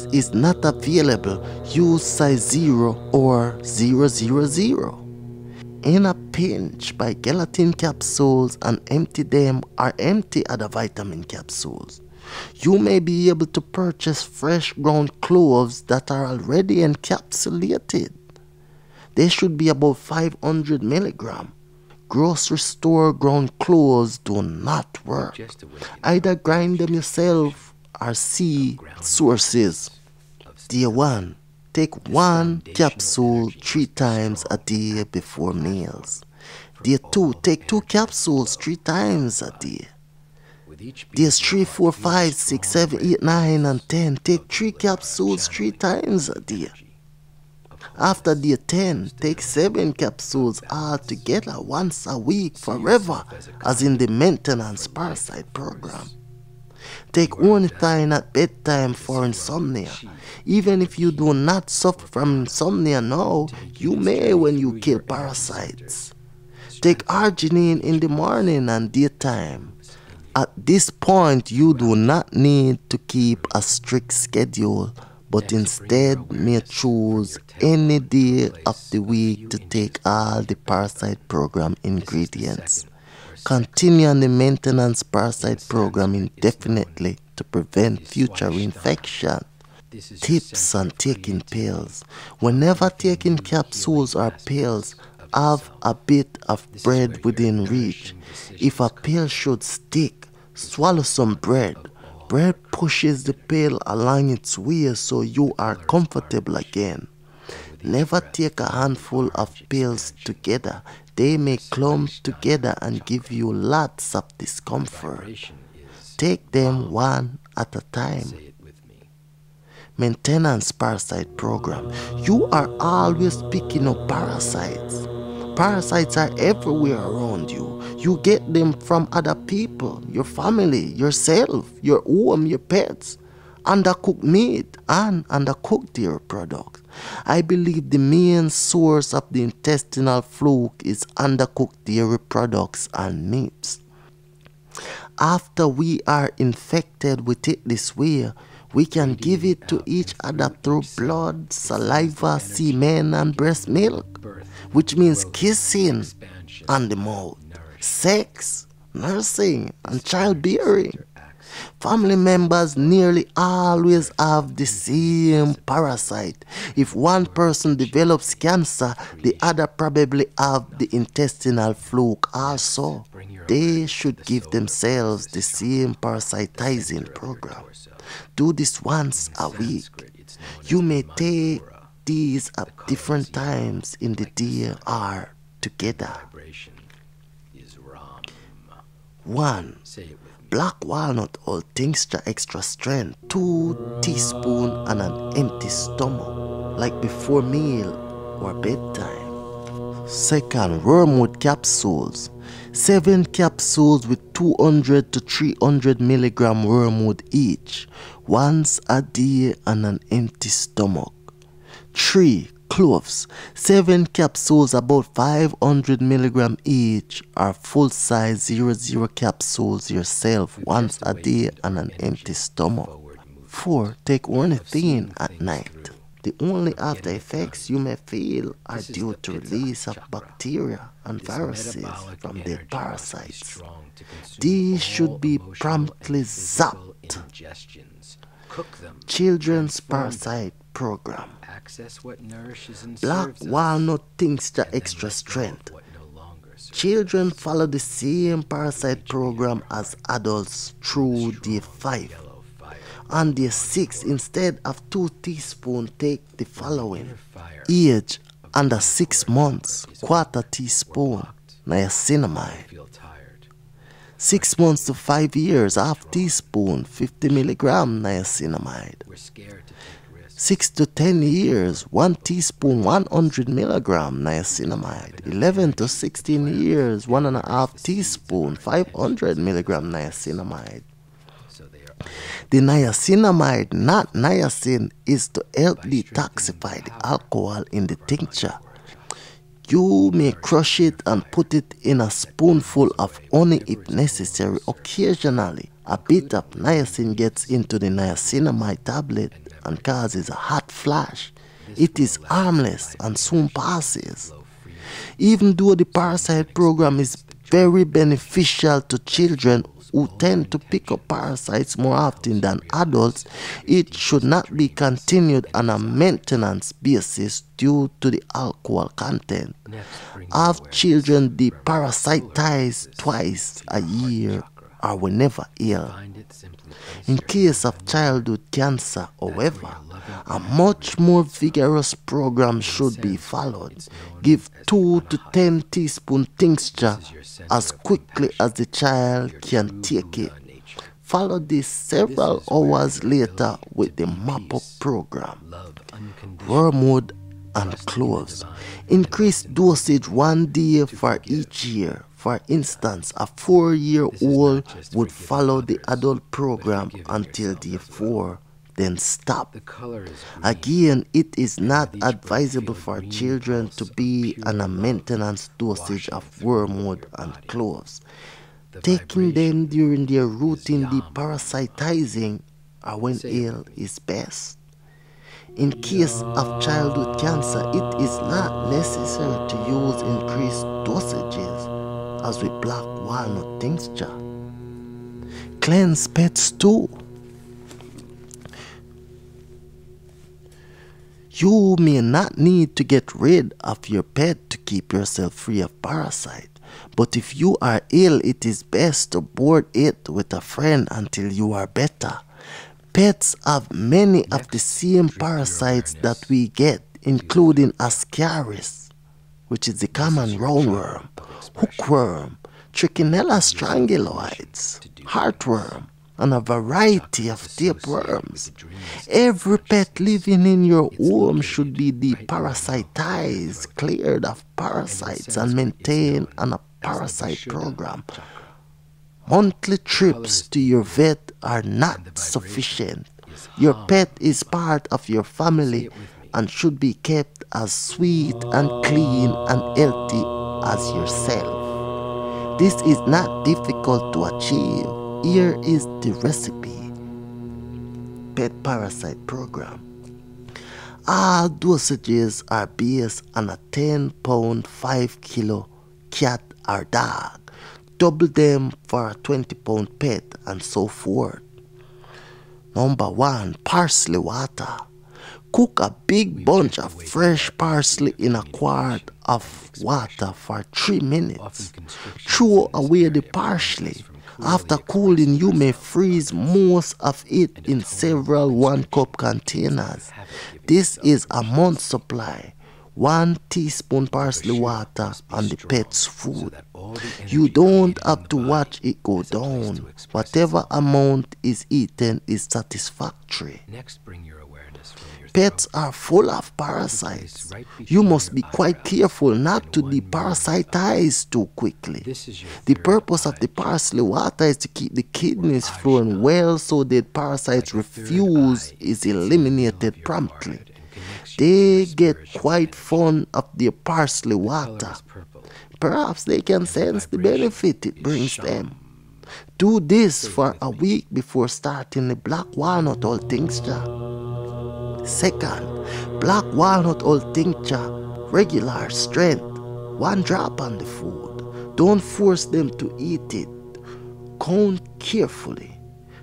is not available, use size 0 or 000. In a pinch, buy gelatin capsules and empty them or empty other vitamin capsules. You may be able to purchase fresh ground cloves that are already encapsulated. They should be about 500 milligrams. Grocery store ground cloves do not work. Either grind them yourself or see sources. Day 1. Take 1 capsule 3 times a day before meals. Day 2. Take 2 capsules 3 times a day. Days 3, 4, 5, 6, 7, 8, 9, and 10. Take 3 capsules 3 times a day. After day 10, take 7 capsules altogether once a week forever, as in the maintenance parasite program. Take ornithine at bedtime for insomnia. Even if you do not suffer from insomnia now, you may when you kill parasites. Take arginine in the morning and daytime. At this point, you do not need to keep a strict schedule, but instead may choose any day of the week to take all the parasite program ingredients. Continue on the maintenance parasite program indefinitely to prevent future infection. Tips on taking pills. Whenever taking capsules or pills, have a bit of bread within reach. If a pill should stick, swallow some bread. Bread pushes the pill along its way so you are comfortable again. Never take a handful of pills together. They may clump together and give you lots of discomfort. Take them one at a time. Maintenance parasite program. You are always picking up parasites. Parasites are everywhere around you. You get them from other people, your family, yourself, your home, your pets, undercooked meat, and undercooked dairy products. I believe the main source of the intestinal fluke is undercooked dairy products and meats. After we are infected with it this way, we can give it to each other through blood, saliva, semen, and breast milk, which means kissing on the mouth, sex, nursing, and childbearing. Family members nearly always have the same parasite. If one person develops cancer, the other probably have the intestinal fluke also. They should give themselves the same parasitizing program. Do this once a week. You may take these at different times in the day or together. 1. Black walnut oil tincture extra strength, 2 teaspoons and an empty stomach, like before meal or bedtime. 2. Wormwood capsules, 7 capsules with 200 to 300 milligram wormwood each, once a day and an empty stomach. 3. Cloves, 7 capsules about 500 milligram each, or full-size 00 capsules yourself once a day and an empty stomach. 4. Take ornithine at night. The only after effects you may feel are due to release of bacteria and viruses from their parasites. These should be promptly zapped. Children's parasite program. Black walnut tincture extra strength. Children follow the same parasite program as adults through day 5. On day 6, instead of 2 teaspoons, take the following. Age under 6 months, quarter teaspoon niacinamide. 6 months to 5 years, half teaspoon, 50 milligram niacinamide. 6 to 10 years, 1 teaspoon, 100 milligram niacinamide. 11 to 16 years, 1.5 teaspoon, 500 milligram niacinamide. The niacinamide, not niacin, is to help detoxify the alcohol in the tincture. You may crush it and put it in a spoonful of honey if necessary. Occasionally, a bit of niacin gets into the niacinamide tablet and causes a hot flash. It is harmless and soon passes. Even though the parasite program is very beneficial to children who tend to pick up parasites more often than adults, it should not be continued on a maintenance basis due to the alcohol content. Have children deparasitized twice a year or whenever ill. In case of childhood cancer, however, a much more vigorous program should be followed. Give 2 to 10 teaspoon tincture as quickly as the child can take it. Follow this several hours later with the mop-up program. Wormwood and cloves. Increase dosage 1 day for each year. For instance, a 4-year-old would follow the adult program until day 4, then stop. Again, it is not advisable for children to be on a maintenance dosage of wormwood and cloves. Taking them during their routine deparasitizing or when ill is best. In case of childhood cancer, it is not necessary to use increased dosages as with black walnut tincture. Cleanse pets too. You may not need to get rid of your pet to keep yourself free of parasite, but if you are ill, it is best to board it with a friend until you are better. Pets have many of the same parasites that we get, including Ascaris, which is the common roundworm, hookworm, Trichinella stranguloides, heartworm, and a variety of tapeworms. Every pet living in your home should be deparasitized, cleared of parasites, and maintained on a parasite program. Monthly trips to your vet are not sufficient. Your pet is part of your family and should be kept as sweet and clean and healthy as yourself. This is not difficult to achieve. Here is the recipe. Pet parasite program. All dosages are based on a 10-pound, 5-kilo cat or dog. Double them for a 20-pound pet and so forth. Number 1, parsley water. Cook a big bunch of fresh parsley in a quart of water for 3 minutes. Throw away the parsley. After cooling, you may freeze most of it in several 1-cup containers. This is a month's supply. 1 teaspoon parsley water on the pet's food. You don't have to watch it go down. Whatever amount is eaten is satisfactory. Pets are full of parasites. You must be quite careful not to deparasitize too quickly. The purpose of the parsley water is to keep the kidneys flowing well so that parasites refuse is eliminated promptly. They get quite fond of their parsley water. Perhaps they can sense the benefit it brings them. Do this for a week before starting the black walnut oil tincture. Second, black walnut oil tincture, regular strength, 1 drop on the food. Don't force them to eat it. Count carefully.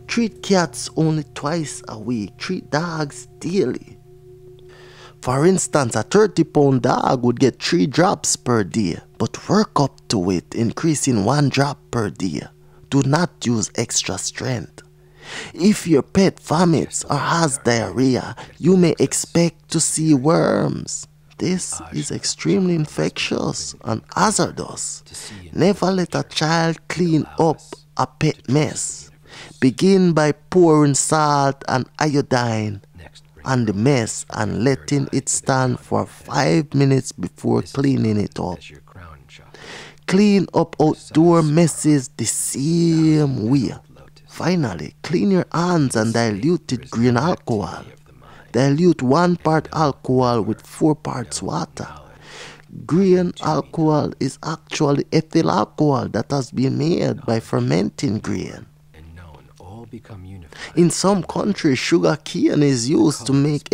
Treat cats only twice a week. Treat dogs daily. For instance, a 30-pound dog would get 3 drops per day, but work up to it, increasing 1 drop per day. Do not use extra strength. If your pet vomits or has diarrhea, you may expect to see worms. This is extremely infectious and hazardous. Never let a child clean up a pet mess. Begin by pouring salt and iodine on the mess and letting it stand for 5 minutes before cleaning it up. Clean up outdoor messes the same way. Finally, clean your hands and diluted grain alcohol. Dilute 1 part alcohol with 4 parts water. Grain alcohol is actually ethyl alcohol that has been made by fermenting grain. become unified. In some countries, sugar cane is used to make